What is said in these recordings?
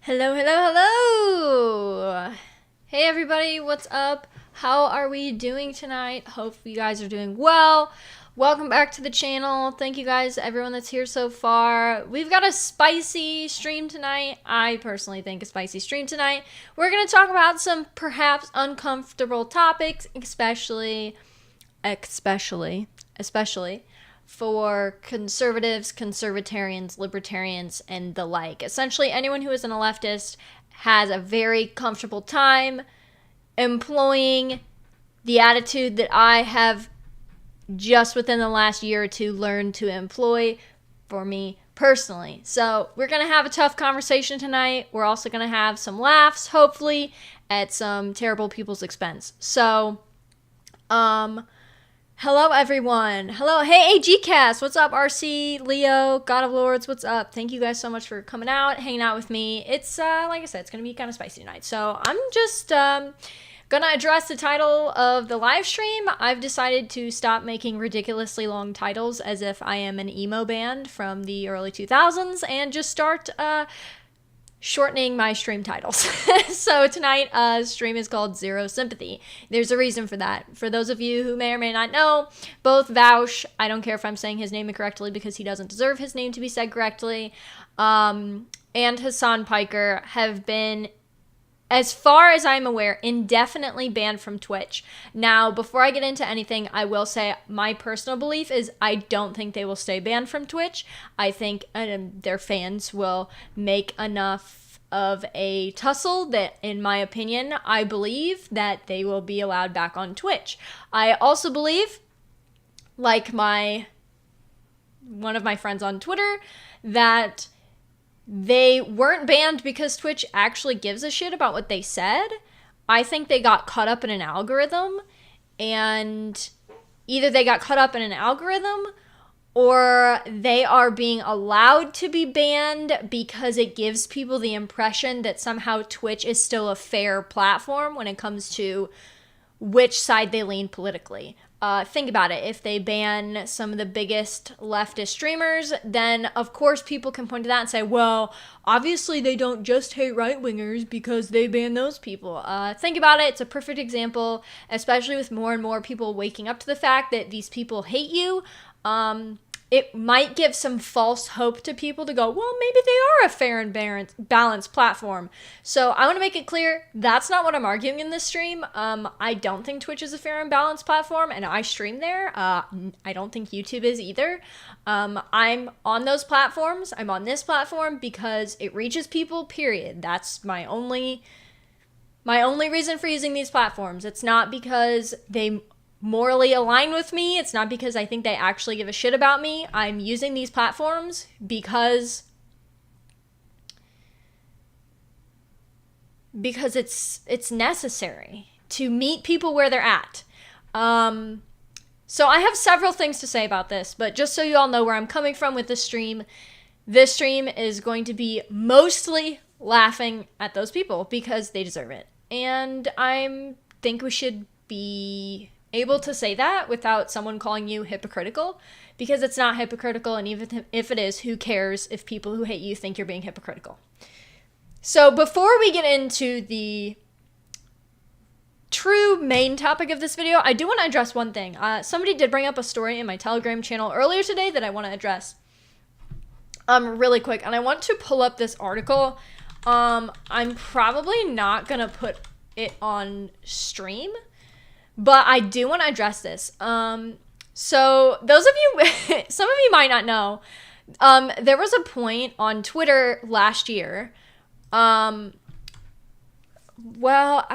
Hello, hello, hello! Hey everybody, what's up? How are we doing tonight? Hope you guys are doing well. Welcome back to the channel. Thank you guys, everyone that's here so far. We've got a spicy stream tonight. I personally think a spicy stream tonight. We're going to talk about some perhaps uncomfortable topics, especially for conservatives, conservatarians, libertarians, and the like. Essentially, anyone who isn't a leftist has a very comfortable time employing the attitude that I have just within the last year or two learned to employ for me personally. So we're going to have a tough conversation tonight. We're also going to have some laughs, hopefully, at some terrible people's expense. So, hello, everyone. Hello. Hey, GCast. What's up, RC, Leo, God of Lords? What's up? Thank you guys so much for coming out, hanging out with me. It's, like I said, it's going to be kind of spicy tonight. So I'm just going to address the title of the live stream. I've decided to stop making ridiculously long titles as if I am an emo band from the early 2000s and just start shortening my stream titles. So tonight, stream is called Zero Sympathy. There's a reason for that. For those of you who may or may not know, both Vaush, I don't care if I'm saying his name incorrectly because he doesn't deserve his name to be said correctly, and Hassan Piker have been, as far as I'm aware, indefinitely banned from Twitch. Now, before I get into anything, I will say my personal belief is I don't think they will stay banned from Twitch. I think their fans will make enough of a tussle that, in my opinion, I believe that they will be allowed back on Twitch. I also believe, like one of my friends on Twitter, that they weren't banned because Twitch actually gives a shit about what they said. I think they got caught up in an algorithm, and either they got caught up in an algorithm or they are being allowed to be banned because it gives people the impression that somehow Twitch is still a fair platform when it comes to which side they lean politically. Think about it. If they ban some of the biggest leftist streamers, then of course people can point to that and say, well, obviously they don't just hate right-wingers because they ban those people. Think about it. It's a perfect example, especially with more and more people waking up to the fact that these people hate you. It might give some false hope to people to go, well, maybe they are a fair and balanced platform. So I want to make it clear, that's not what I'm arguing in this stream. I don't think Twitch is a fair and balanced platform, and I stream there. I don't think YouTube is either. I'm on those platforms. I'm on this platform because it reaches people, period. That's my only reason for using these platforms. It's not because they morally align with me. It's not because I think they actually give a shit about me. I'm using these platforms because it's necessary to meet people where they're at. So I have several things to say about this, but just so you all know where I'm coming from with this stream is going to be mostly laughing at those people because they deserve it. And I think we should be able to say that without someone calling you hypocritical, because it's not hypocritical, and even if it is, who cares if people who hate you think you're being hypocritical. So before we get into the true main topic of this video, I do want to address one thing. Somebody did bring up a story in my Telegram channel earlier today that I want to address really quick, and I want to pull up this article. I'm probably not gonna put it on stream, but I do want to address this. So those of you, some of you might not know, there was a point on Twitter last year, well,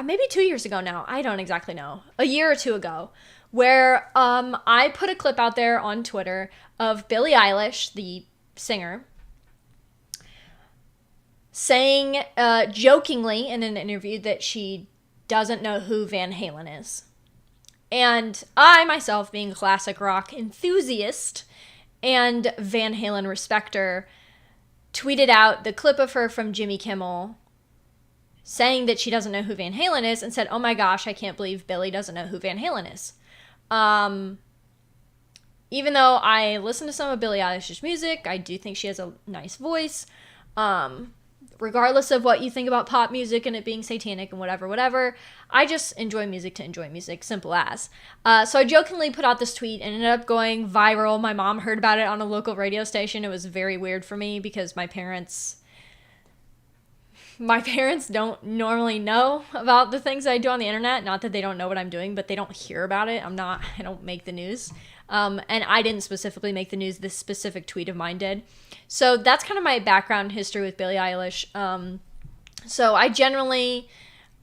maybe 2 years ago now, I don't exactly know, a year or two ago, where I put a clip out there on Twitter of Billie Eilish, the singer, saying jokingly in an interview that she doesn't know who Van Halen is. And I, myself, being a classic rock enthusiast and Van Halen respecter, tweeted out the clip of her from Jimmy Kimmel saying that she doesn't know who Van Halen is and said, oh my gosh, I can't believe Billie doesn't know who Van Halen is. Even though I listen to some of Billie Eilish's music, I do think she has a nice voice. regardless of what you think about pop music and it being satanic and whatever, I just enjoy music to enjoy music, simple as. So I jokingly put out this tweet and ended up going viral. My mom heard about it on a local radio station. It was very weird for me because my parents don't normally know about the things I do on the internet. Not that they don't know what I'm doing, but they don't hear about it. I don't make the news. And I didn't specifically make the news. This specific tweet of mine did. So that's kind of my background history with Billie Eilish. So I generally,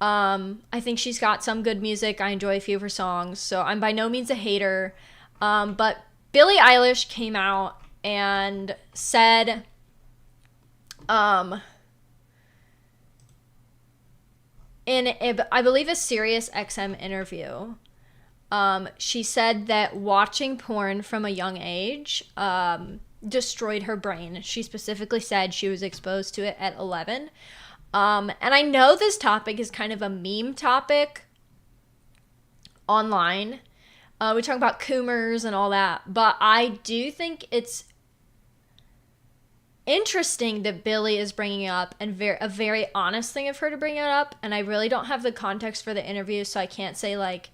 I think she's got some good music. I enjoy a few of her songs. So I'm by no means a hater. But Billie Eilish came out and said, in, I believe, a Sirius XM interview, she said that watching porn from a young age destroyed her brain. She specifically said she was exposed to it at 11. And I know this topic is kind of a meme topic online. We talk about Coomers and all that, but I do think it's interesting that Billie is bringing it up, and a very honest thing of her to bring it up. And I really don't have the context for the interview, so I can't say like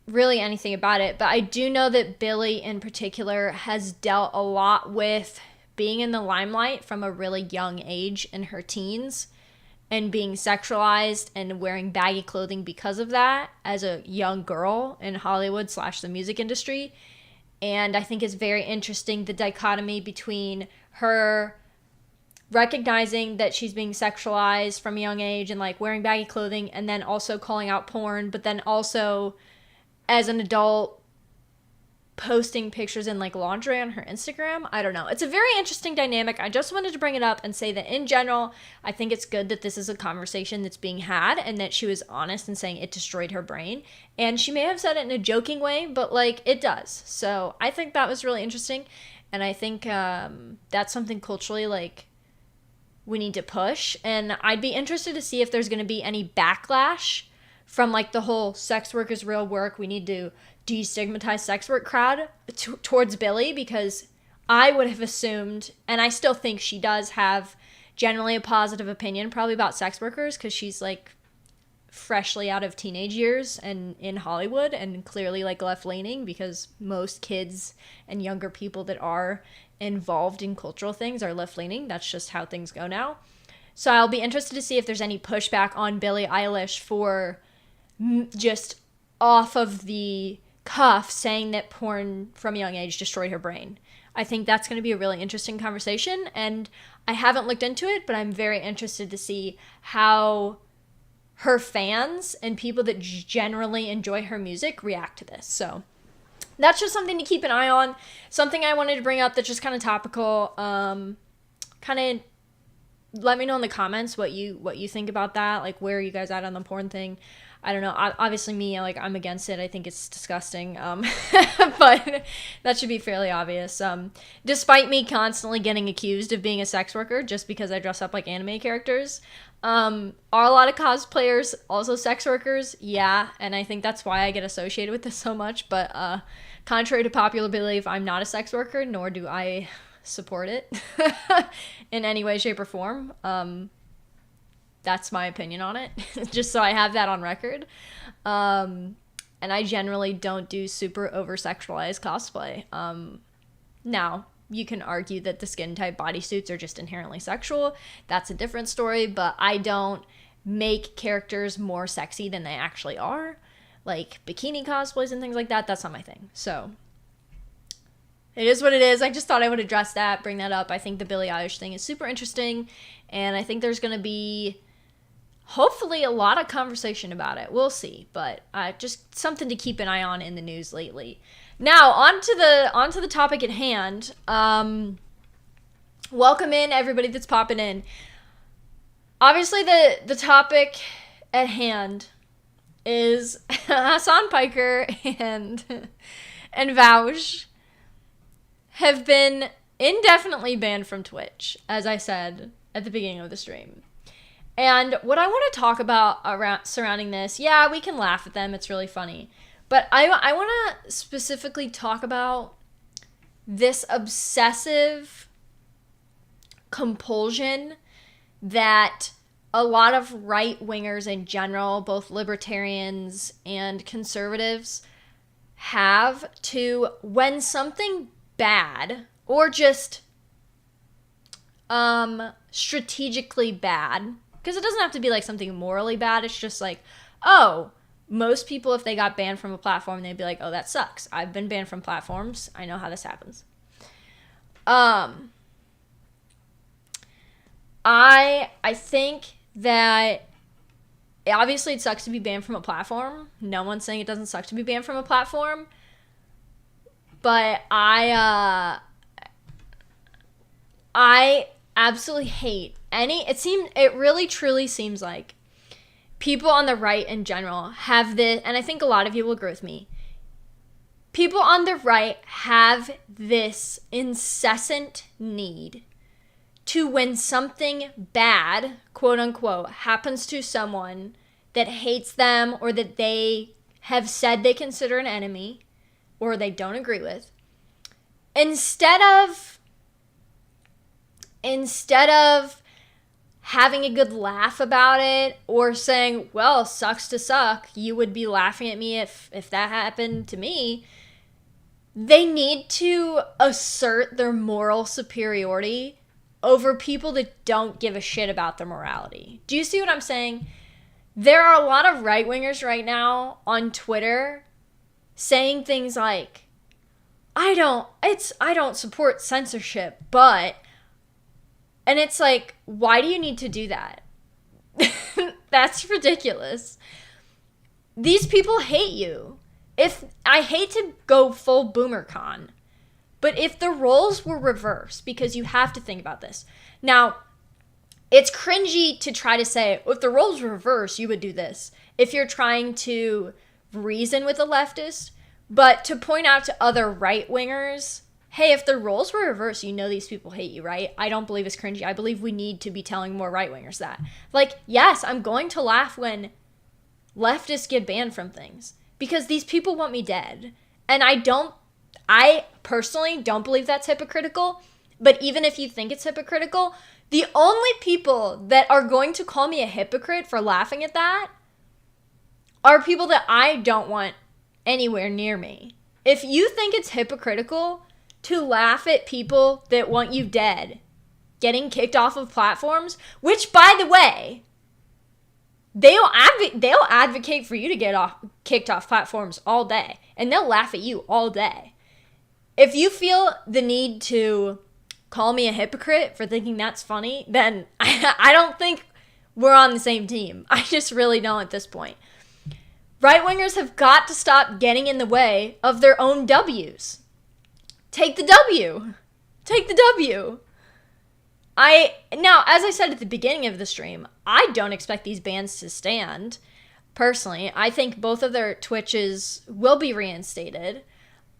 really anything about it, but I do know that Billie in particular has dealt a lot with being in the limelight from a really young age in her teens and being sexualized and wearing baggy clothing because of that as a young girl in Hollywood / the music industry. And I think it's very interesting the dichotomy between her recognizing that she's being sexualized from a young age and like wearing baggy clothing, and then also calling out porn, but then also as an adult posting pictures in like lingerie on her Instagram. I don't know. It's a very interesting dynamic. I just wanted to bring it up and say that in general, I think it's good that this is a conversation that's being had and that she was honest in saying it destroyed her brain. And she may have said it in a joking way, but like it does. So I think that was really interesting. And I think that's something culturally like we need to push. And I'd be interested to see if there's going to be any backlash from like the whole sex work is real work, we need to destigmatize sex work crowd towards Billie, because I would have assumed, and I still think she does have generally a positive opinion probably about sex workers, because she's like freshly out of teenage years and in Hollywood and clearly like left-leaning, because most kids and younger people that are involved in cultural things are left-leaning. That's just how things go now. So I'll be interested to see if there's any pushback on Billie Eilish for just off of the cuff saying that porn from a young age destroyed her brain. I think that's going to be a really interesting conversation, and I haven't looked into it, but I'm very interested to see how her fans and people that generally enjoy her music react to this. So that's just something to keep an eye on. Something I wanted to bring up that's just kind of topical. Kind of let me know in the comments what you think about that. Like, where are you guys at on the porn thing? I don't know. Obviously, me, like, I'm against it. I think it's disgusting. But that should be fairly obvious. Despite me constantly getting accused of being a sex worker just because I dress up like anime characters, are a lot of cosplayers also sex workers? Yeah, and I think that's why I get associated with this so much. But contrary to popular belief, I'm not a sex worker, nor do I support it in any way, shape, or form. That's my opinion on it, just so I have that on record. And I generally don't do super over-sexualized cosplay. Now, you can argue that the skin-type bodysuits are just inherently sexual. That's a different story, but I don't make characters more sexy than they actually are. Like bikini cosplays and things like that, that's not my thing. So it is what it is. I just thought I would address that, bring that up. I think the Billie Eilish thing is super interesting, and I think there's going to be hopefully a lot of conversation about it. We'll see, but just something to keep an eye on in the news lately. Now, on to the topic at hand. Welcome in everybody that's popping in. Obviously, the topic at hand is Hassan Piker and Vaush have been indefinitely banned from Twitch, as I said at the beginning of the stream. And what I want to talk about surrounding this, yeah, we can laugh at them, it's really funny. But I want to specifically talk about this obsessive compulsion that a lot of right-wingers in general, both libertarians and conservatives, have to, when something bad or just strategically bad, because it doesn't have to be like something morally bad, it's just like, oh, most people, if they got banned from a platform, they'd be like, oh, that sucks. I've been banned from platforms. I know how this happens. I think that obviously it sucks to be banned from a platform. No one's saying it doesn't suck to be banned from a platform. But I absolutely hate it really truly seems like people on the right in general have this, and I think a lot of you will agree with me. People on the right have this incessant need to, when something bad, quote unquote, happens to someone that hates them or that they have said they consider an enemy or they don't agree with, instead of having a good laugh about it or saying, well, sucks to suck, you would be laughing at me if that happened to me, they need to assert their moral superiority over people that don't give a shit about their morality. Do you see what I'm saying? There are a lot of right-wingers right now on Twitter saying things like, I don't support censorship, but... And it's like, why do you need to do that? That's ridiculous. These people hate you. I hate to go full boomercon, but if the roles were reversed, because you have to think about this. Now, it's cringy to try to say, if the roles were reversed, you would do this. If you're trying to reason with a leftist, but to point out to other right-wingers, hey, if the roles were reversed, you know these people hate you, right? I don't believe it's cringy. I believe we need to be telling more right-wingers that. Like, yes, I'm going to laugh when leftists get banned from things because these people want me dead. And I personally don't believe that's hypocritical. But even if you think it's hypocritical, the only people that are going to call me a hypocrite for laughing at that are people that I don't want anywhere near me. If you think it's hypocritical to laugh at people that want you dead getting kicked off of platforms, which, by the way, they'll advocate for you to get kicked off platforms all day, and they'll laugh at you all day. If you feel the need to call me a hypocrite for thinking that's funny, then I don't think we're on the same team. I just really don't at this point. Right-wingers have got to stop getting in the way of their own W's. Take the W. Take the W. Now, as I said at the beginning of the stream, I don't expect these bans to stand. Personally, I think both of their Twitches will be reinstated.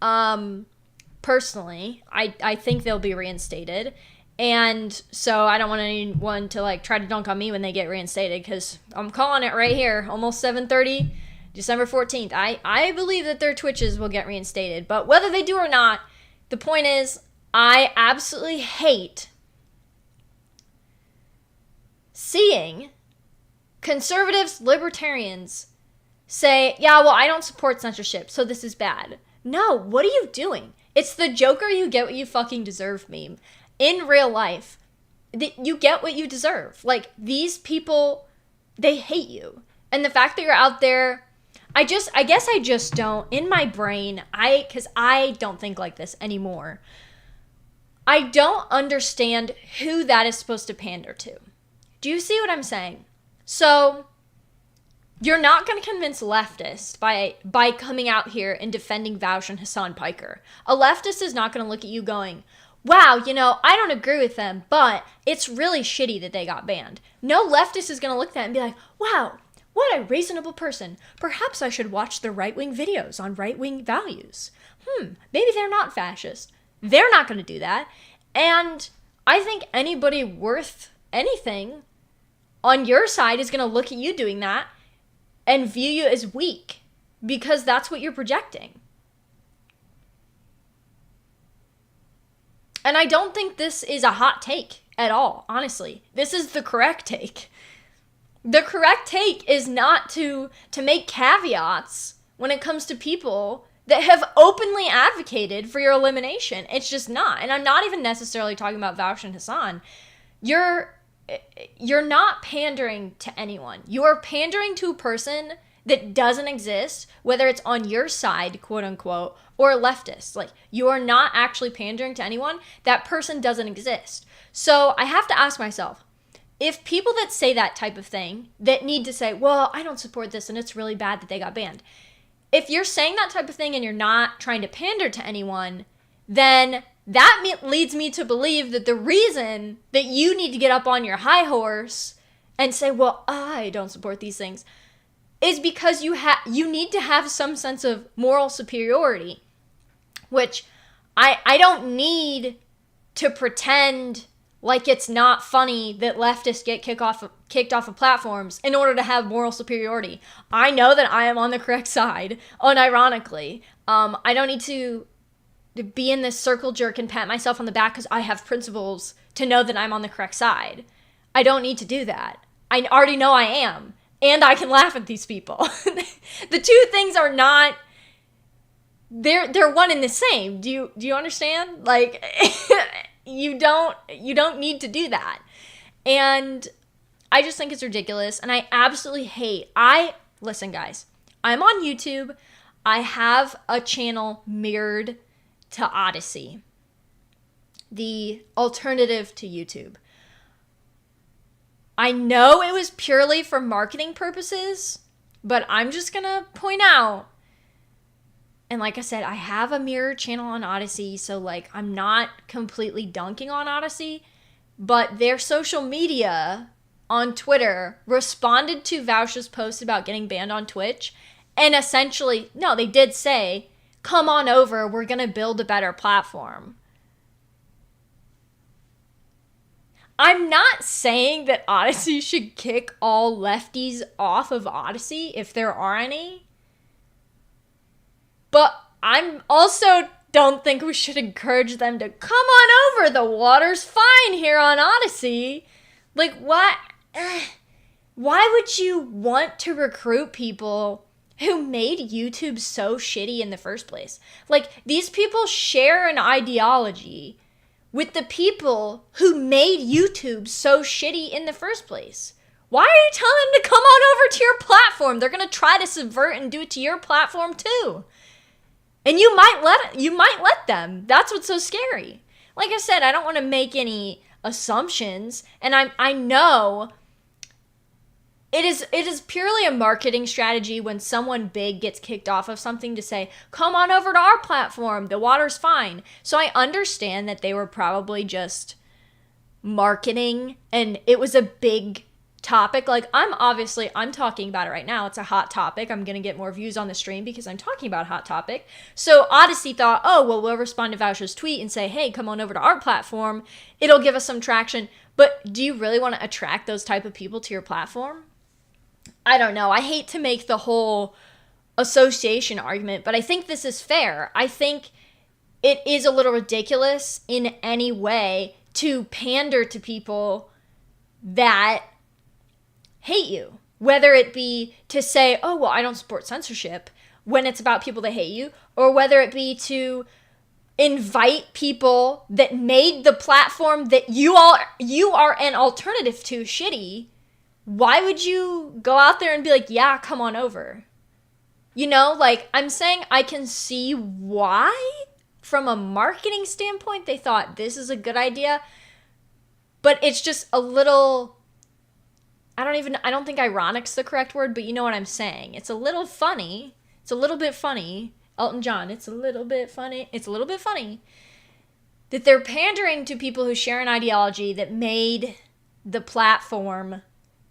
Personally, I think they'll be reinstated. And so I don't want anyone to try to dunk on me when they get reinstated, because I'm calling it right here, almost 7:30, December 14th. I believe that their Twitches will get reinstated, but whether they do or not, the point is, I absolutely hate seeing conservatives, libertarians say, yeah, well, I don't support censorship, so this is bad. No, what are you doing? It's the Joker you get what you fucking deserve meme. In real life, you get what you deserve. These people, they hate you. And the fact that you're out there, I guess I just don't, in my brain, because I don't think like this anymore. I don't understand who that is supposed to pander to. Do you see what I'm saying? So, you're not going to convince leftists by coming out here and defending Vaush and Hassan Piker. A leftist is not going to look at you going, wow, I don't agree with them, but it's really shitty that they got banned. No leftist is going to look at that and be like, wow, what a reasonable person. Perhaps I should watch the right-wing videos on right-wing values. Maybe they're not fascist. They're not going to do that. And I think anybody worth anything on your side is going to look at you doing that and view you as weak, because that's what you're projecting. And I don't think this is a hot take. at all, honestly. This is the correct take. The correct take is not to make caveats when it comes to people that have openly advocated for your elimination. It's just not. And I'm not even necessarily talking about Vaush and Hassan. You're not pandering to anyone. You're pandering to a person that doesn't exist, whether it's on your side, quote unquote, or leftist. Like, you are not actually pandering to anyone. That person doesn't exist. So I have to ask myself, if people that say that type of thing, that need to say, well, I don't support this and it's really bad that they got banned. If you're saying that type of thing and you're not trying to pander to anyone, then that leads me to believe that the reason that you need to get up on your high horse and say, well, I don't support these things, is because you need to have some sense of moral superiority, which I don't need to pretend like it's not funny that leftists get kicked off of platforms in order to have moral superiority. I know that I am on the correct side, unironically. I don't need to be in this circle jerk and pat myself on the back because I have principles to know that I'm on the correct side. I don't need to do that. I already know I am. And I can laugh at these people. The two things are not, they're one and the same. Do you understand? Like, you don't need to do that. And I just think it's ridiculous. And I absolutely hate, listen guys, I'm on YouTube. I have a channel mirrored to Odyssey, the alternative to YouTube. I know it was purely for marketing purposes, but I'm just going to point out, and like I said, I have a mirror channel on Odyssey, so like I'm not completely dunking on Odyssey, but their social media on Twitter responded to Vaush's post about getting banned on Twitch, and essentially, no, they did say, come on over, we're going to build a better platform. I'm not saying that Odyssey should kick all lefties off of Odyssey, if there are any. But I'm also don't think we should encourage them to come on over. The water's fine here on Odyssey. Like, what? Why would you want to recruit people who made YouTube so shitty in the first place? Like, these people share an ideology with the people who made YouTube so shitty in the first place. Why are you telling them to come on over to your platform? They're going to try to subvert and do it to your platform too. And you might let them. That's what's so scary. Like I said, I don't want to make any assumptions, and I know it is purely a marketing strategy when someone big gets kicked off of something to say, come on over to our platform, the water's fine. So I understand that they were probably just marketing, and it was a big topic. Like, I'm talking about it right now. It's a hot topic. I'm going to get more views on the stream because I'm talking about a hot topic. So Odyssey thought, oh, well, we'll respond to Vaush's tweet and say, hey, come on over to our platform. It'll give us some traction. But do you really want to attract those type of people to your platform? I don't know. I hate to make the whole association argument, but I think this is fair. I think it is a little ridiculous in any way to pander to people that hate you. Whether it be to say, oh, well, I don't support censorship when it's about people that hate you, or whether it be to invite people that made the platform that you are an alternative to shitty. Why would you go out there and be like, yeah, come on over? You know, like, I'm saying I can see why, from a marketing standpoint, they thought this is a good idea. But it's just a little, I don't think ironic's the correct word, but you know what I'm saying. It's a little funny. It's a little bit funny. Elton John, it's a little bit funny. It's a little bit funny that they're pandering to people who share an ideology that made the platform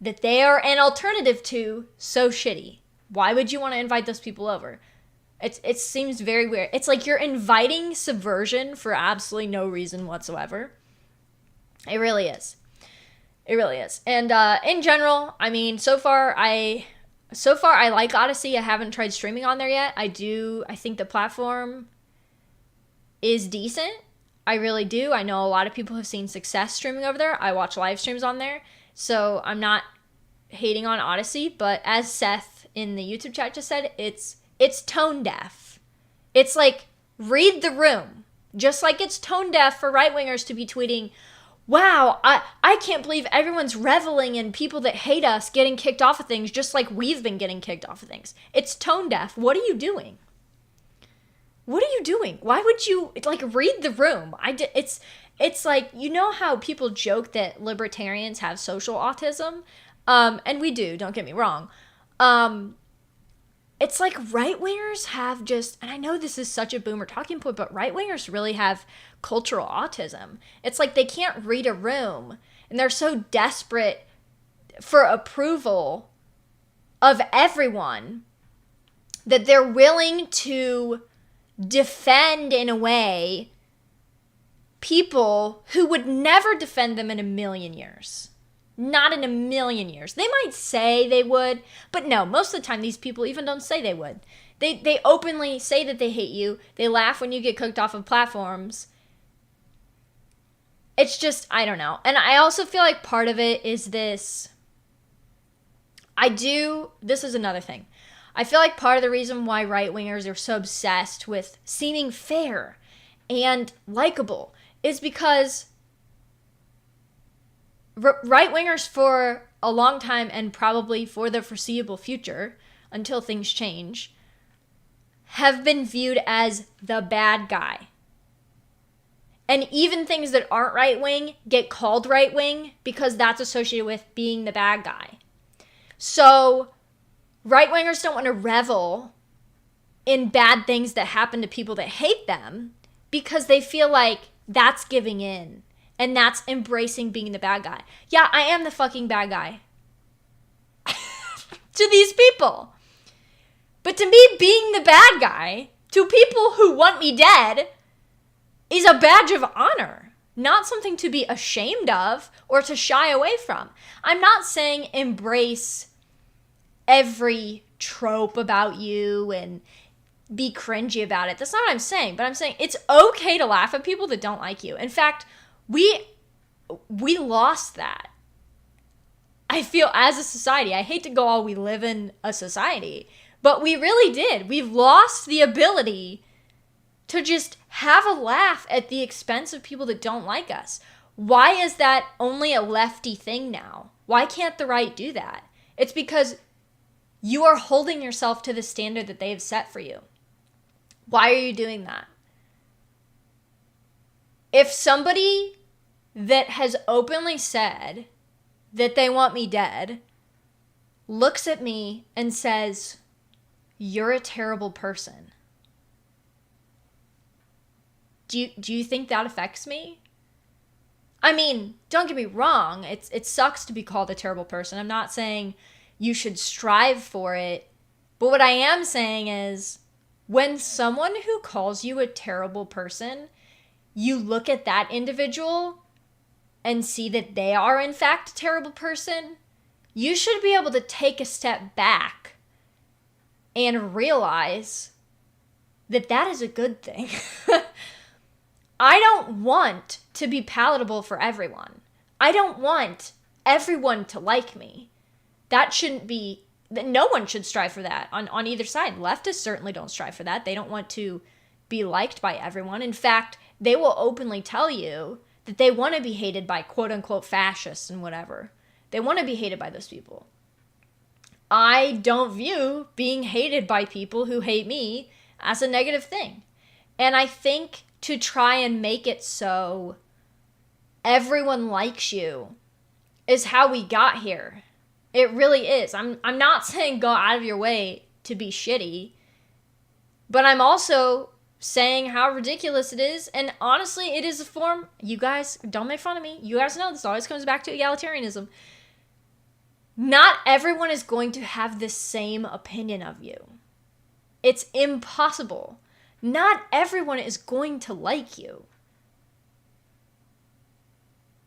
that they are an alternative to so shitty. Why would you want to invite those people over? It seems very weird. It's like you're inviting subversion for absolutely no reason whatsoever. It really is. It really is. And in general, I mean, so far I like Odyssey. I haven't tried streaming on there yet. I think the platform is decent. I really do. I know a lot of people have seen success streaming over there. I watch live streams on there. So I'm not hating on Odyssey, but as Seth in the YouTube chat just said, it's tone deaf. It's like, read the room. Just like it's tone deaf for right-wingers to be tweeting, wow, I can't believe everyone's reveling in people that hate us getting kicked off of things just like we've been getting kicked off of things. It's tone deaf. What are you doing? What are you doing? Why would you, like, read the room? It's like, you know how people joke that libertarians have social autism? And we do, don't get me wrong. It's like right-wingers have just, and I know this is such a boomer talking point, but right-wingers really have cultural autism. It's like they can't read a room, and they're so desperate for approval of everyone that they're willing to defend in a way people who would never defend them in a million years. Not in a million years. They might say they would, but no, most of the time these people even don't say they would. They openly say that they hate you. They laugh when you get cooked off of platforms. It's just, I don't know. And I also feel like part of it is this. This is another thing. I feel like part of the reason why right-wingers are so obsessed with seeming fair and likable is because right-wingers for a long time, and probably for the foreseeable future, until things change, have been viewed as the bad guy. And even things that aren't right-wing get called right-wing because that's associated with being the bad guy. So right-wingers don't want to revel in bad things that happen to people that hate them because they feel like that's giving in. And that's embracing being the bad guy. Yeah, I am the fucking bad guy. To these people. But to me, being the bad guy, to people who want me dead, is a badge of honor. Not something to be ashamed of or to shy away from. I'm not saying embrace every trope about you and be cringy about it. That's not what I'm saying. But I'm saying it's okay to laugh at people that don't like you. In fact, we lost that. I feel, as a society, I hate to go all we live in a society, but we really did. We've lost the ability to just have a laugh at the expense of people that don't like us. Why is that only a lefty thing now? Why can't the right do that? It's because you are holding yourself to the standard that they've set for you. Why are you doing that? If somebody that has openly said that they want me dead looks at me and says, "You're a terrible person," do you think that affects me? I mean, don't get me wrong. It sucks to be called a terrible person. I'm not saying you should strive for it. But what I am saying is, when someone who calls you a terrible person, you look at that individual and see that they are in fact a terrible person, you should be able to take a step back and realize that that is a good thing. I don't want to be palatable for everyone. I don't want everyone to like me. That shouldn't be, no one should strive for that on either side. Leftists certainly don't strive for that. They don't want to be liked by everyone. In fact, they will openly tell you that they want to be hated by quote-unquote fascists and whatever. They want to be hated by those people. I don't view being hated by people who hate me as a negative thing. And I think to try and make it so everyone likes you is how we got here. It really is. I'm not saying go out of your way to be shitty, but I'm also saying how ridiculous it is. And honestly, it is a form. You guys, don't make fun of me. You guys know this always comes back to egalitarianism. Not everyone is going to have the same opinion of you. It's impossible. Not everyone is going to like you.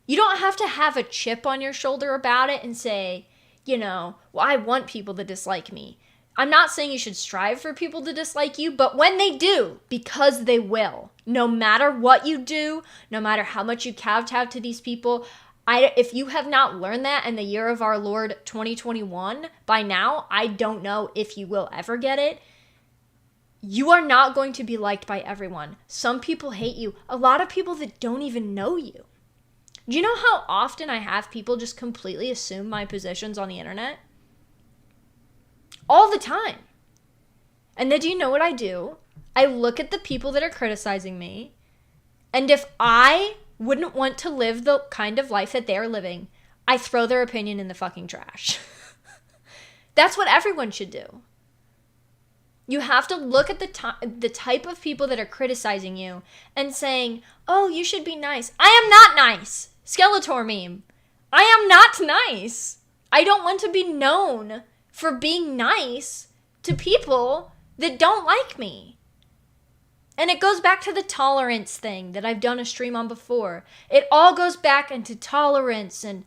You don't have to have a chip on your shoulder about it and say, well, I want people to dislike me. I'm not saying you should strive for people to dislike you, but when they do, because they will, no matter what you do, no matter how much you kowtow to these people, if you have not learned that in the year of our Lord 2021, by now, I don't know if you will ever get it. You are not going to be liked by everyone. Some people hate you. A lot of people that don't even know you. Do you know how often I have people just completely assume my positions on the internet? All the time. And then do you know what I do? I look at the people that are criticizing me, and if I wouldn't want to live the kind of life that they're living, I throw their opinion in the fucking trash. That's what everyone should do. You have to look at the type of people that are criticizing you and saying, oh, you should be nice. I am not nice. Skeletor meme. I am not nice. I don't want to be known for being nice to people that don't like me. And it goes back to the tolerance thing that I've done a stream on before. It all goes back into tolerance and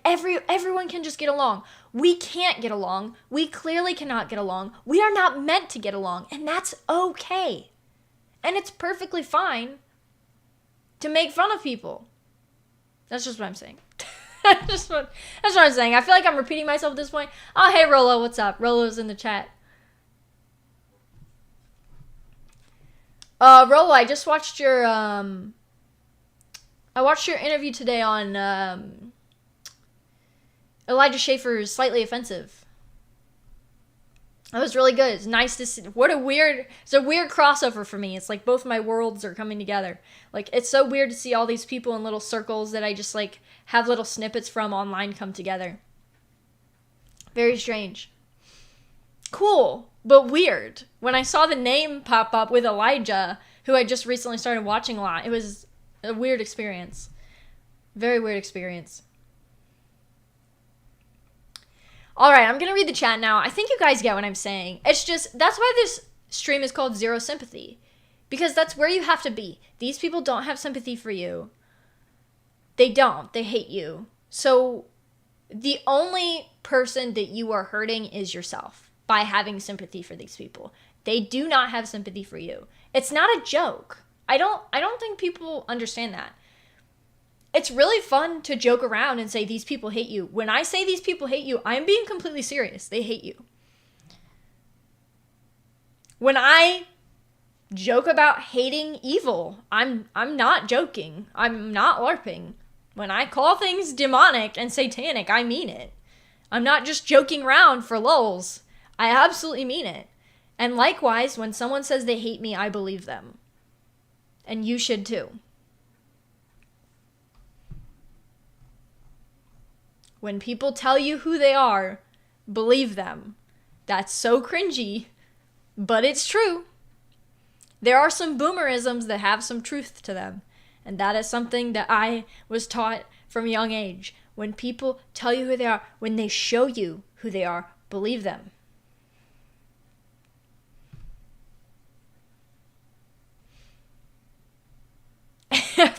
everyone can just get along. We can't get along. We clearly cannot get along. We are not meant to get along, and that's okay. And it's perfectly fine to make fun of people. That's just what I'm saying. that's what I'm saying. I feel like I'm repeating myself at this point. Oh, hey, Rolo, what's up? Rolo's in the chat. Rolo, I just watched your, interview today on, Elijah Schaefer's Slightly Offensive. That was really good. It's nice to see. It's a weird crossover for me. It's like both my worlds are coming together. Like, it's so weird to see all these people in little circles that I just, like, have little snippets from online come together. Very strange. Cool, but weird. When I saw the name pop up with Elijah, who I just recently started watching a lot, it was a weird experience. Very weird experience. All right, I'm going to read the chat now. I think you guys get what I'm saying. It's just, that's why this stream is called Zero Sympathy. Because that's where you have to be. These people don't have sympathy for you. They don't. They hate you. So the only person that you are hurting is yourself by having sympathy for these people. They do not have sympathy for you. It's not a joke. I don't think people understand that. It's really fun to joke around and say these people hate you. When I say these people hate you, I'm being completely serious. They hate you. When I joke about hating evil, I'm not joking. I'm not LARPing. When I call things demonic and satanic, I mean it. I'm not just joking around for lulz. I absolutely mean it. And likewise, when someone says they hate me, I believe them. And you should too. When people tell you who they are, believe them. That's so cringy, but it's true. There are some boomerisms that have some truth to them. And that is something that I was taught from a young age. When people tell you who they are, when they show you who they are, believe them.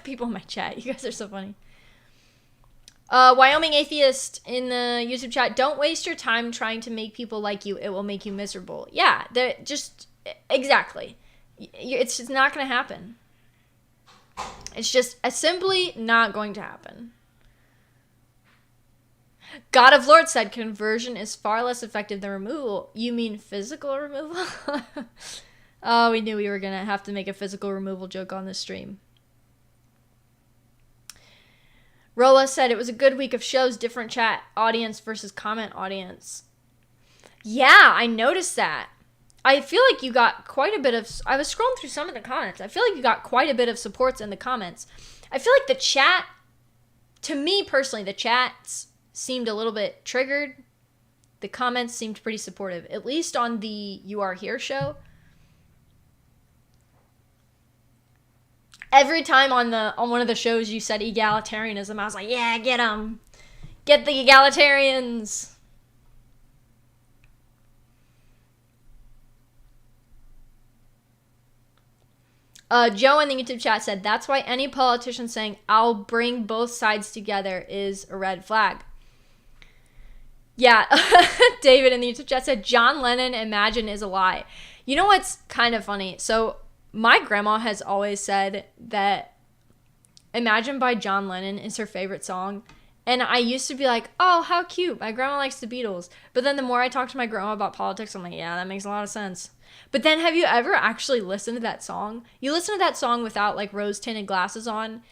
People in my chat, you guys are so funny. Wyoming Atheist in the YouTube chat, don't waste your time trying to make people like you. It will make you miserable. Yeah, exactly. It's just not going to happen. It's just simply not going to happen. God of Lord said conversion is far less effective than removal. You mean physical removal? Oh, we knew we were going to have to make a physical removal joke on this stream. Rolla said it was a good week of shows, different chat audience versus comment audience. Yeah, I noticed that. I feel like you got quite a bit of... I was scrolling through some of the comments. I feel like you got quite a bit of supports in the comments. I feel like the chat... To me, personally, the chats seemed a little bit triggered. The comments seemed pretty supportive. At least on the You Are Here show. Every time on one of the shows you said egalitarianism, I was like, yeah, get them. Get the egalitarians. Joe in the YouTube chat said, that's why any politician saying, I'll bring both sides together is a red flag. Yeah, David in the YouTube chat said John Lennon Imagine is a lie. You know what's kind of funny? So my grandma has always said that Imagine by John Lennon is her favorite song. And I used to be like, oh, how cute. My grandma likes the Beatles. But then the more I talk to my grandma about politics, I'm like, yeah, that makes a lot of sense. But then have you ever actually listened to that song? You listen to that song without like rose-tinted glasses on,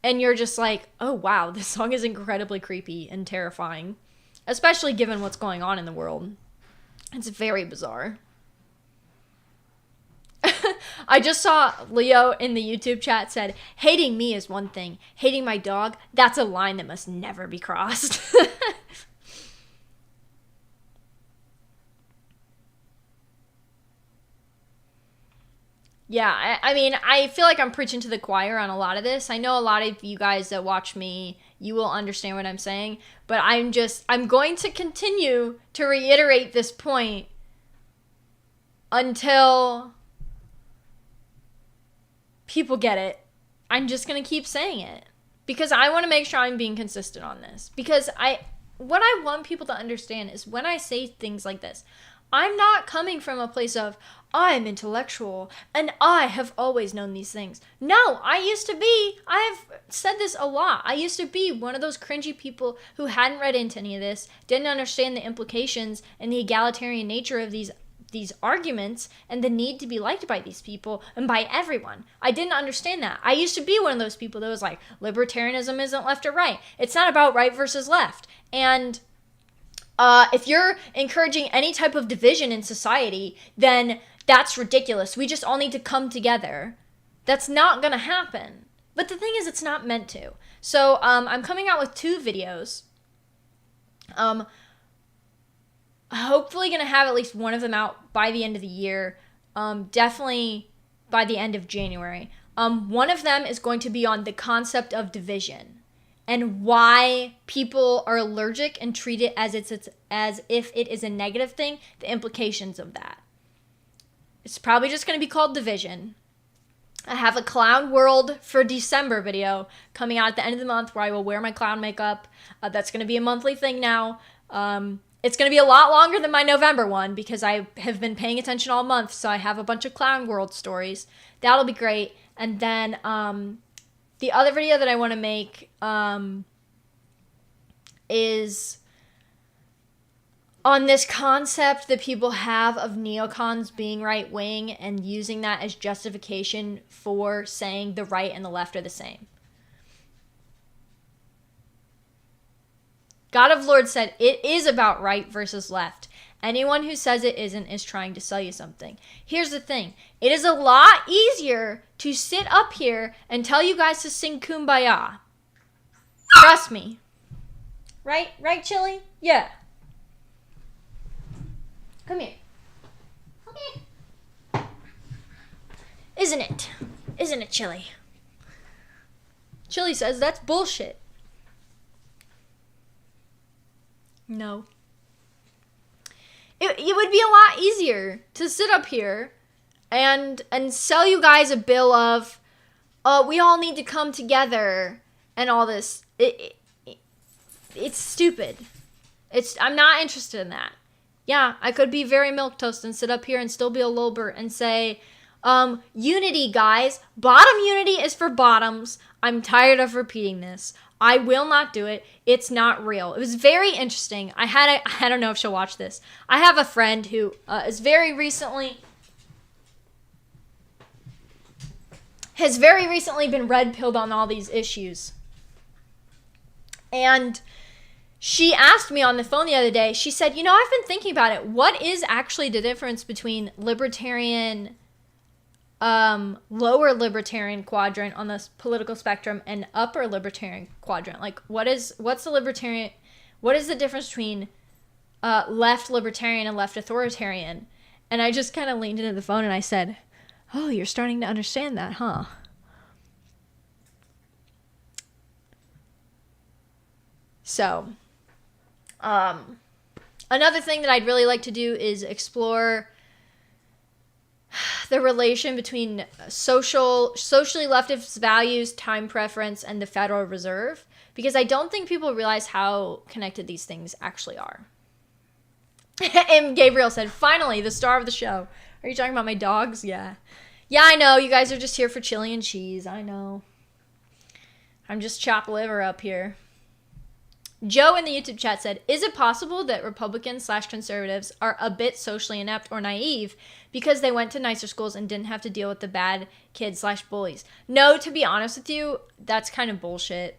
and you're just like, oh, wow, this song is incredibly creepy and terrifying. Especially given what's going on in the world. It's very bizarre. I just saw Leo in the YouTube chat said, hating me is one thing. Hating my dog, that's a line that must never be crossed. Yeah, I mean, I feel like I'm preaching to the choir on a lot of this. I know a lot of you guys that watch me, you will understand what I'm saying. But I'm going to continue to reiterate this point until people get it. I'm just going to keep saying it. Because I want to make sure I'm being consistent on this. Because what I want people to understand is when I say things like this, I'm not coming from a place of, I'm intellectual and I have always known these things. No, I've said this a lot. I used to be one of those cringy people who hadn't read into any of this, didn't understand the implications and the egalitarian nature of these arguments and the need to be liked by these people and by everyone. I didn't understand that. I used to be one of those people that was like, libertarianism isn't left or right. It's not about right versus left. And if you're encouraging any type of division in society, then that's ridiculous. We just all need to come together. That's not going to happen. But the thing is, it's not meant to. So I'm coming out with 2 videos. Hopefully going to have at least one of them out by the end of the year. Definitely by the end of January. One of them is going to be on the concept of division and why people are allergic and treat it as if it is a negative thing, the implications of that. It's probably just going to be called division. I have a Clown World for December video coming out at the end of the month where I will wear my clown makeup. That's going to be a monthly thing now. It's going to be a lot longer than my November one because I have been paying attention all month, so I have a bunch of Clown World stories. That'll be great. And then the other video that I want to make is on this concept that people have of neocons being right-wing and using that as justification for saying the right and the left are the same. God of Lord said, it is about right versus left. Anyone who says it isn't is trying to sell you something. Here's the thing. It is a lot easier to sit up here and tell you guys to sing Kumbaya. Trust me. Right? Right, Chili? Yeah. Come here. Come here. Isn't it? Isn't it, Chili? Chili says that's bullshit. No. It would be a lot easier to sit up here and sell you guys a bill of, we all need to come together and all this. It's stupid. I'm not interested in that. Yeah, I could be very milquetoast and sit up here and still be a lolbert and say, unity, guys. Bottom unity is for bottoms. I'm tired of repeating this. I will not do it. It's not real. It was very interesting. I don't know if she'll watch this. I have a friend who has very recently been red-pilled on all these issues. And she asked me on the phone the other day, she said, I've been thinking about it. What is actually the difference between libertarian, lower libertarian quadrant on the political spectrum and upper libertarian quadrant? Like, what is the difference between left libertarian and left authoritarian? And I just kind of leaned into the phone and I said, oh, you're starting to understand that, huh? So, another thing that I'd really like to do is explore the relation between socially leftist values, time preference, and the Federal Reserve, because I don't think people realize how connected these things actually are. And Gabriel said, finally, the star of the show. Are you talking about my dogs? Yeah. Yeah, I know. You guys are just here for chili and cheese. I know. I'm just chopped liver up here. Joe in the YouTube chat said, is it possible that Republicans/conservatives are a bit socially inept or naive because they went to nicer schools and didn't have to deal with the bad kids/bullies? No, to be honest with you, that's kind of bullshit.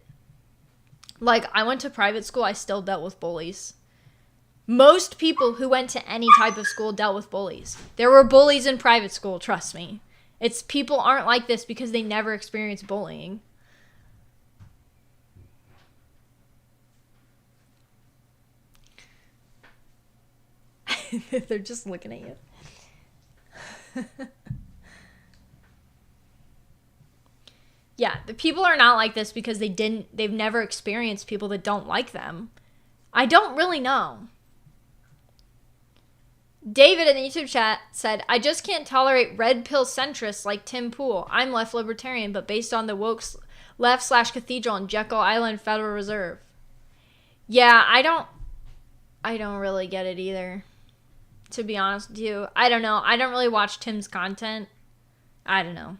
Like, I went to private school, I still dealt with bullies. Most people who went to any type of school dealt with bullies. There were bullies in private school, trust me. It's people aren't like this because they never experienced bullying. They're just looking at you. Yeah, the people are not like this because they've never experienced people that don't like them. I don't really know. David in the YouTube chat said, I just can't tolerate red pill centrists like Tim Pool. I'm left libertarian, but based on the woke left/cathedral and Jekyll Island Federal Reserve. Yeah, I don't really get it either. To be honest with you, I don't know. I don't really watch Tim's content. I don't know.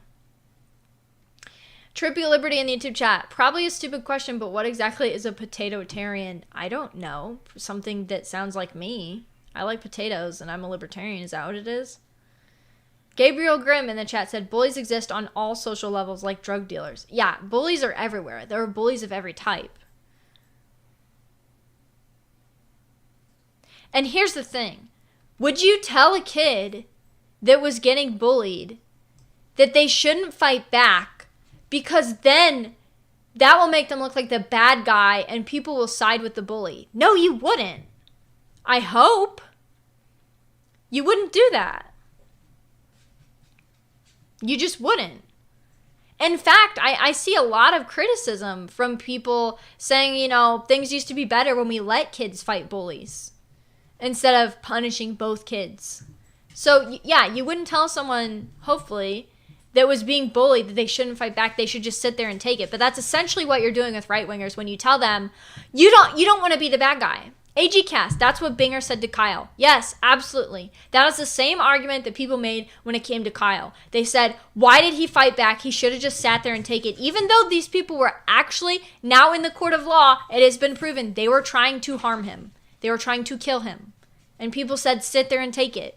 Trippy Liberty in the YouTube chat. Probably a stupid question, but what exactly is a potato-tarian? I don't know. Something that sounds like me. I like potatoes, and I'm a libertarian. Is that what it is? Gabriel Grimm in the chat said, bullies exist on all social levels like drug dealers. Yeah, bullies are everywhere. There are bullies of every type. And here's the thing. Would you tell a kid that was getting bullied that they shouldn't fight back because then that will make them look like the bad guy and people will side with the bully? No, you wouldn't. I hope. You wouldn't do that. You just wouldn't. In fact, I see a lot of criticism from people saying, you know, things used to be better when we let kids fight bullies instead of punishing both kids. So, yeah, you wouldn't tell someone, hopefully, that was being bullied that they shouldn't fight back. They should just sit there and take it. But that's essentially what you're doing with right-wingers when you tell them, you don't want to be the bad guy. AG Cast, that's what Binger said to Kyle. Yes, absolutely. That is the same argument that people made when it came to Kyle. They said, why did he fight back? He should have just sat there and take it. Even though these people were actually, now in the court of law, it has been proven, they were trying to harm him. They were trying to kill him. And people said, sit there and take it.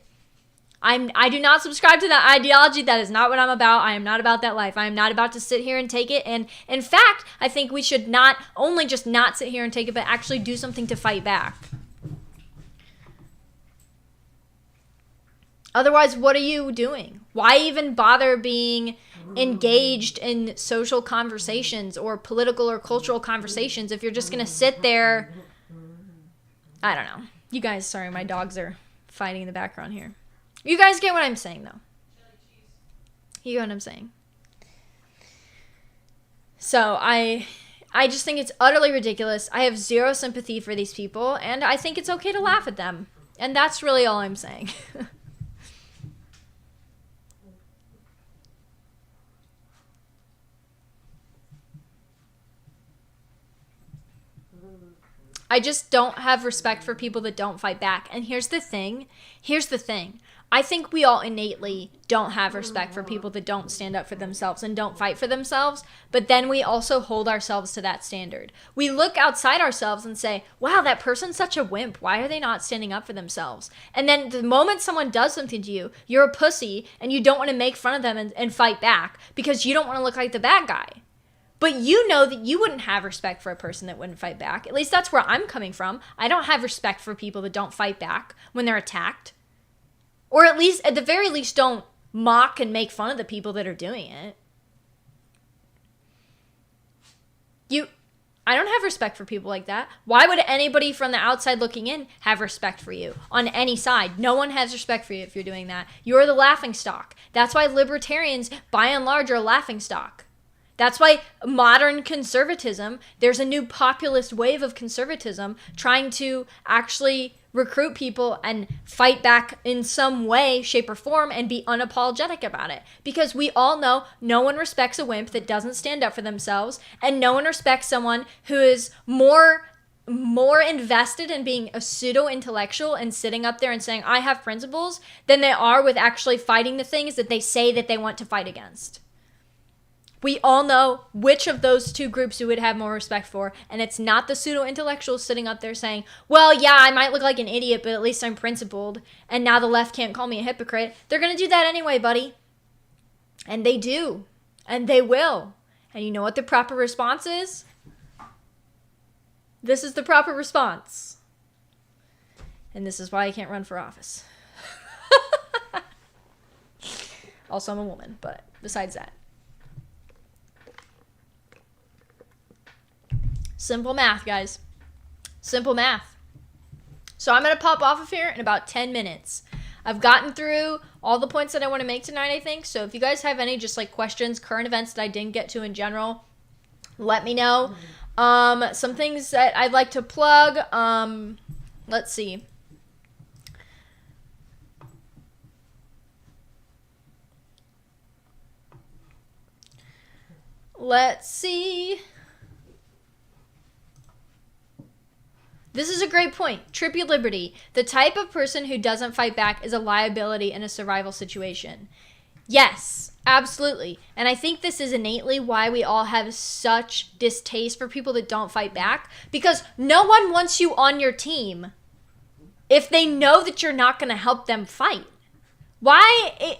I do not subscribe to that ideology. That is not what I'm about. I am not about that life. I am not about to sit here and take it. And in fact, I think we should not only just not sit here and take it, but actually do something to fight back. Otherwise, what are you doing? Why even bother being engaged in social conversations or political or cultural conversations if you're just going to sit there? I don't know. You guys, sorry, my dogs are fighting in the background here. You guys get what I'm saying, though. You get what I'm saying. So I just think it's utterly ridiculous. I have zero sympathy for these people, and I think it's okay to laugh at them. And that's really all I'm saying. I just don't have respect for people that don't fight back. And here's the thing. I think we all innately don't have respect for people that don't stand up for themselves and don't fight for themselves. But then we also hold ourselves to that standard. We look outside ourselves and say, wow, that person's such a wimp. Why are they not standing up for themselves? And then the moment someone does something to you, you're a pussy and you don't want to make fun of them and fight back because you don't want to look like the bad guy. But you know that you wouldn't have respect for a person that wouldn't fight back. At least that's where I'm coming from. I don't have respect for people that don't fight back when they're attacked. Or at the very least, don't mock and make fun of the people that are doing it. I don't have respect for people like that. Why would anybody from the outside looking in have respect for you on any side? No one has respect for you if you're doing that. You're the laughingstock. That's why libertarians, by and large, are a laughingstock. That's why modern conservatism, there's a new populist wave of conservatism trying to actually recruit people and fight back in some way, shape, or form and be unapologetic about it. Because we all know no one respects a wimp that doesn't stand up for themselves, and no one respects someone who is more more invested in being a pseudo-intellectual and sitting up there and saying, I have principles, than they are with actually fighting the things that they say that they want to fight against. We all know which of those two groups you would have more respect for, and it's not the pseudo-intellectuals sitting up there saying, well, yeah, I might look like an idiot, but at least I'm principled, and now the left can't call me a hypocrite. They're going to do that anyway, buddy. And they do. And they will. And you know what the proper response is? This is the proper response. And this is why I can't run for office. Also, I'm a woman, but besides that. Simple math, guys. Simple math. So I'm going to pop off of here in about 10 minutes. I've gotten through all the points that I want to make tonight, I think. So if you guys have any just like questions, current events that I didn't get to in general, let me know. Some things that I'd like to plug. Let's see. This is a great point. Trippy Liberty. The type of person who doesn't fight back is a liability in a survival situation. Yes, absolutely. And I think this is innately why we all have such distaste for people that don't fight back. Because no one wants you on your team if they know that you're not going to help them fight. Why?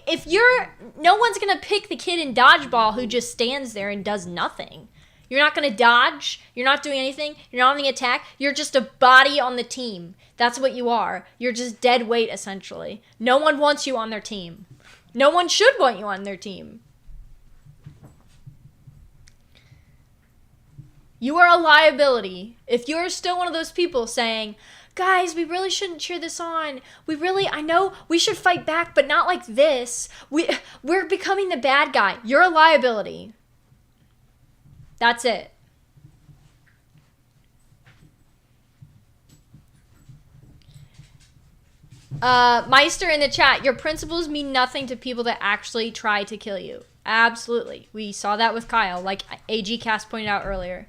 No one's going to pick the kid in dodgeball who just stands there and does nothing. You're not going to dodge. You're not doing anything. You're not on the attack. You're just a body on the team. That's what you are. You're just dead weight, essentially. No one wants you on their team. No one should want you on their team. You are a liability. If you're still one of those people saying, guys, we really shouldn't cheer this on. I know we should fight back, but not like this. We're becoming the bad guy. You're a liability. That's it. Meister in the chat, your principles mean nothing to people that actually try to kill you. Absolutely. We saw that with Kyle, like AG Cast pointed out earlier.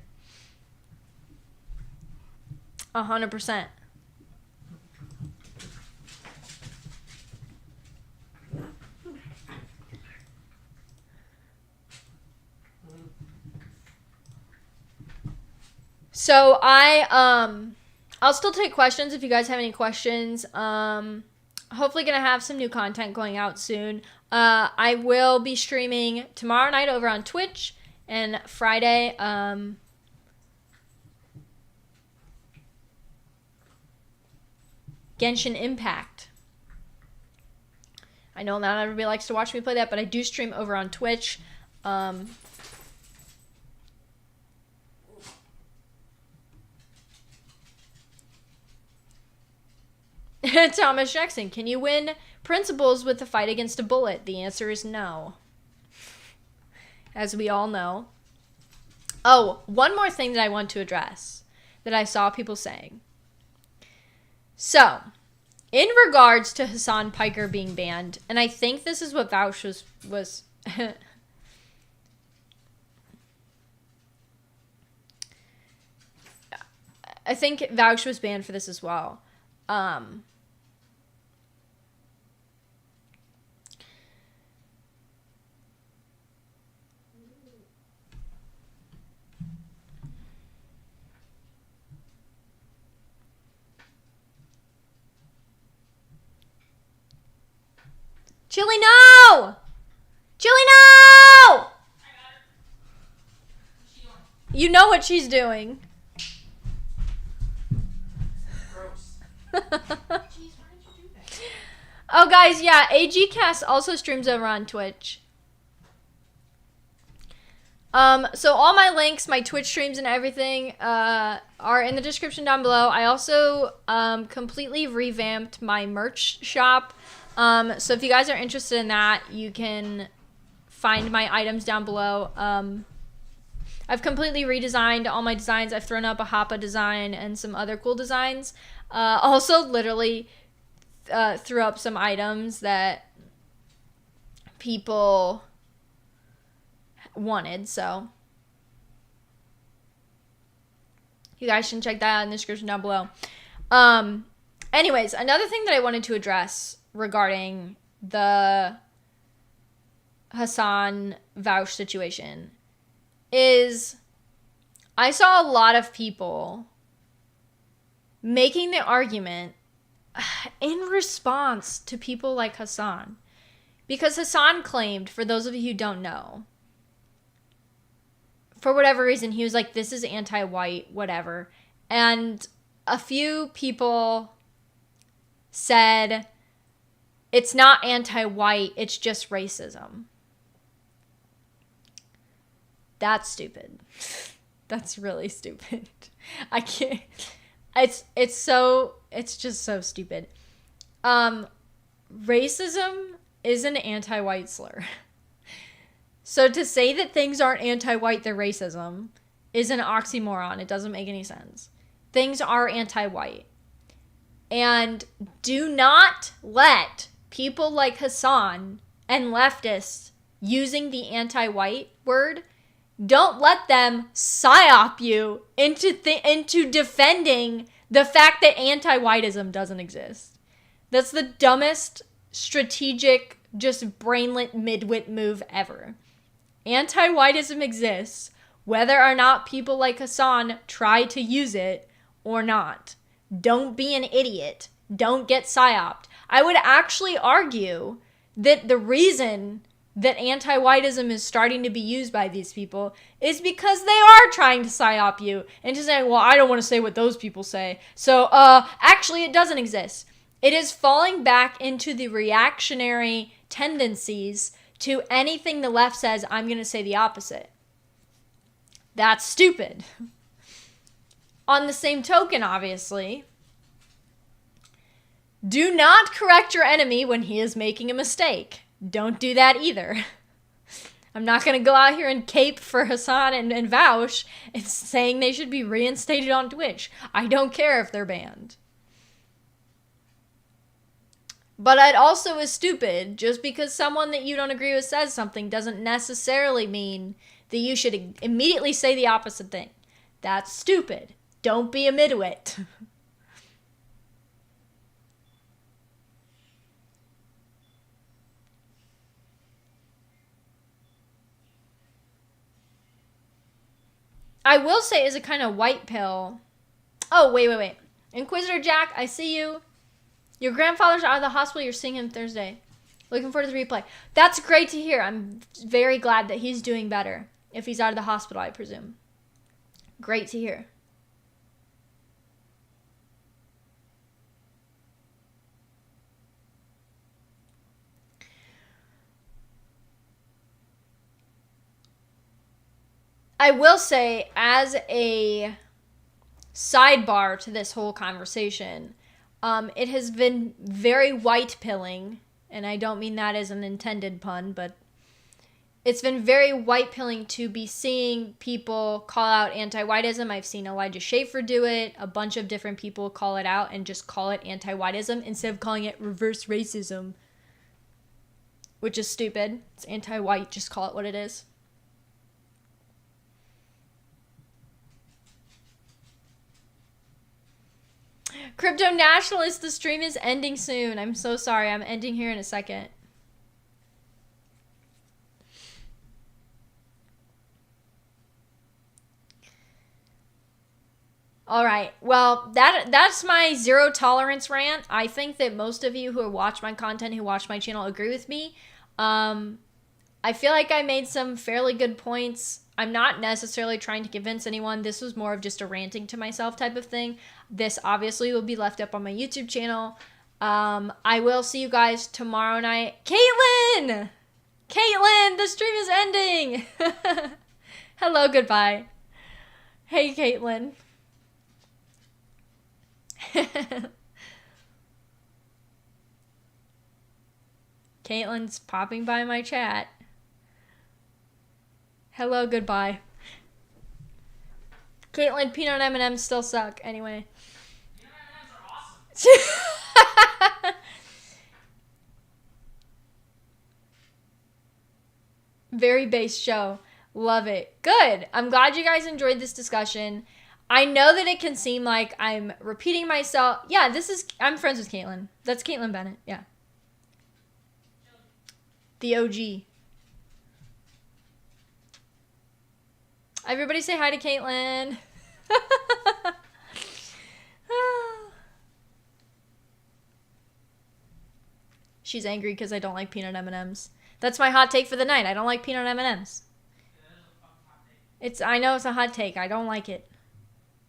100%. So I'll still take questions if you guys have any questions. Hopefully gonna have some new content going out soon. I will be streaming tomorrow night over on Twitch and Friday. Genshin Impact. I know not everybody likes to watch me play that, but I do stream over on Twitch. Thomas Jackson, can you win principles with the fight against a bullet? The answer is no. As we all know. Oh, one more thing that I want to address that I saw people saying. So, in regards to Hassan Piker being banned, and I think this is what Vouch was I think Vouch was banned for this as well. Chili, no! Chili, no! You know what she's doing. Gross. Oh, guys, yeah, AG Cast also streams over on Twitch. So all my links, my Twitch streams and everything, are in the description down below. I also, completely revamped my merch shop. So if you guys are interested in that, you can find my items down below. I've completely redesigned all my designs. I've thrown up a Hoppa design and some other cool designs. Also literally threw up some items that people wanted, so You guys can check that out in the description down below. Anyways, another thing that I wanted to address regarding the Hassan Vaush situation is I saw a lot of people making the argument in response to people like Hassan. Because Hassan claimed, for those of you who don't know, for whatever reason, he was like, this is anti-white, whatever. And a few people said, it's not anti-white, it's just racism. That's stupid. That's really stupid. I can't. It's just so stupid. Racism is an anti-white slur. So to say that things aren't anti-white, they're racism, is an oxymoron. It doesn't make any sense. Things are anti-white. And do not let people like Hassan and leftists using the anti-white word, don't let them psyop you into defending the fact that anti-whiteism doesn't exist. That's the dumbest strategic, just brainlet midwit move ever. Anti-whiteism exists, whether or not people like Hassan try to use it or not. Don't be an idiot. Don't get psyoped. I would actually argue that the reason that anti-whiteism is starting to be used by these people is because they are trying to psyop you into saying, well, I don't want to say what those people say. So, actually, it doesn't exist. It is falling back into the reactionary tendencies to anything the left says, I'm going to say the opposite. That's stupid. On the same token, obviously, do not correct your enemy when he is making a mistake. Don't do that either. I'm not going to go out here and cape for Hassan and Vaush and saying they should be reinstated on Twitch. I don't care if they're banned. But it also is stupid. Just because someone that you don't agree with says something doesn't necessarily mean that you should immediately say the opposite thing. That's stupid. Don't be a midwit. I will say is a kind of white pill. Oh, wait. Inquisitor Jack, I see you. Your grandfather's out of the hospital. You're seeing him Thursday. Looking forward to the replay. That's great to hear. I'm very glad that he's doing better. If he's out of the hospital, I presume. Great to hear. I will say, as a sidebar to this whole conversation, it has been very white pilling, and I don't mean that as an intended pun, but it's been very white pilling to be seeing people call out anti-whiteism. I've seen Elijah Schaefer do it. A bunch of different people call it out and just call it anti-whiteism instead of calling it reverse racism, which is stupid. It's anti-white. Just call it what it is. Crypto Nationalist, the stream is ending soon. I'm so sorry. I'm ending here in a second. All right. Well, that's my zero tolerance rant. I think that most of you who watch my content, who watch my channel, agree with me. I feel like I made some fairly good points. I'm not necessarily trying to convince anyone. This was more of just a ranting to myself type of thing. This obviously will be left up on my YouTube channel. I will see you guys tomorrow night. Caitlin! Caitlin, the stream is ending! Hello, goodbye. Hey, Caitlin. Caitlin's popping by my chat. Hello, goodbye. Caitlin, peanut M&Ms still suck. Anyway. Peanut M&Ms are awesome. Very base show. Love it. Good. I'm glad you guys enjoyed this discussion. I know that it can seem like I'm repeating myself. Yeah, I'm friends with Caitlin. That's Caitlin Bennett. Yeah. The OG. Everybody say hi to Caitlin. She's angry because I don't like peanut M&Ms. That's my hot take for the night. I don't like peanut M&Ms. I know it's a hot take. I don't like it.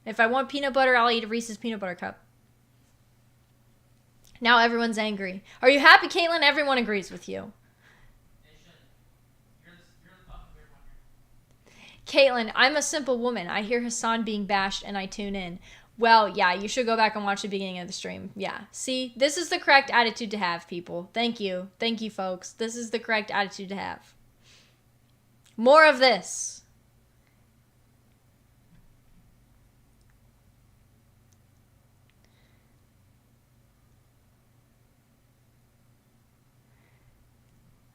If I want peanut butter, I'll eat a Reese's peanut butter cup. Now everyone's angry. Are you happy, Caitlin? Everyone agrees with you. Caitlin, I'm a simple woman. I hear Hassan being bashed and I tune in. Well, yeah, you should go back and watch the beginning of the stream. Yeah. See, this is the correct attitude to have, people. Thank you. Thank you, folks. This is the correct attitude to have. More of this.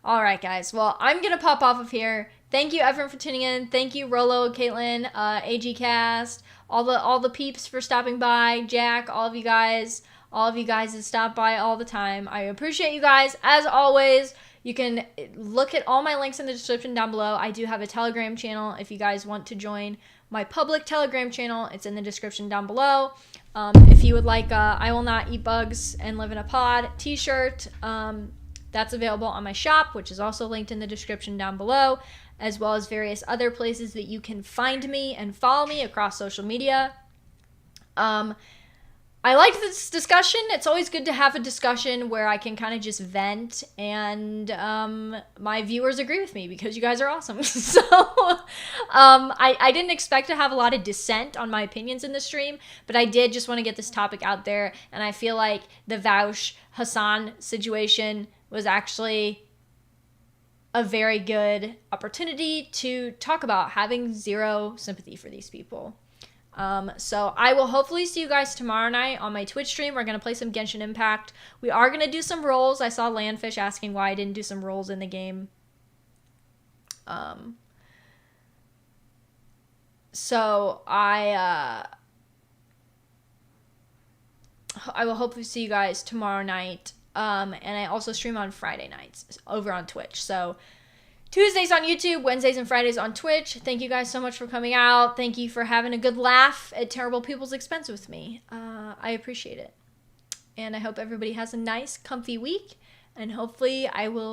All right, guys. Well, I'm going to pop off of here. Thank you, everyone, for tuning in. Thank you, Rolo, Caitlin, AGCast, all the peeps for stopping by. Jack, all of you guys that stop by all the time. I appreciate you guys. As always, you can look at all my links in the description down below. I do have a Telegram channel if you guys want to join my public Telegram channel. It's in the description down below. If you would like I Will Not Eat Bugs and Live in a Pod t-shirt, that's available on my shop, which is also linked in the description down below, as well as various other places that you can find me and follow me across social media. I like this discussion. It's always good to have a discussion where I can kind of just vent and my viewers agree with me because you guys are awesome. So I didn't expect to have a lot of dissent on my opinions in the stream, but I did just want to get this topic out there, and I feel like the Vaush Hassan situation was actually a very good opportunity to talk about having zero sympathy for these people. So I will hopefully see you guys tomorrow night on my Twitch stream. We're going to play some Genshin Impact. We are going to do some roles. I saw Landfish asking why I didn't do some roles in the game. So I will hopefully see you guys tomorrow night. And I also stream on Friday nights over on Twitch. So Tuesdays on YouTube, Wednesdays and Fridays on Twitch. Thank you guys so much for coming out. Thank you for having a good laugh at terrible people's expense with me. I appreciate it. And I hope everybody has a nice, comfy week. And hopefully I will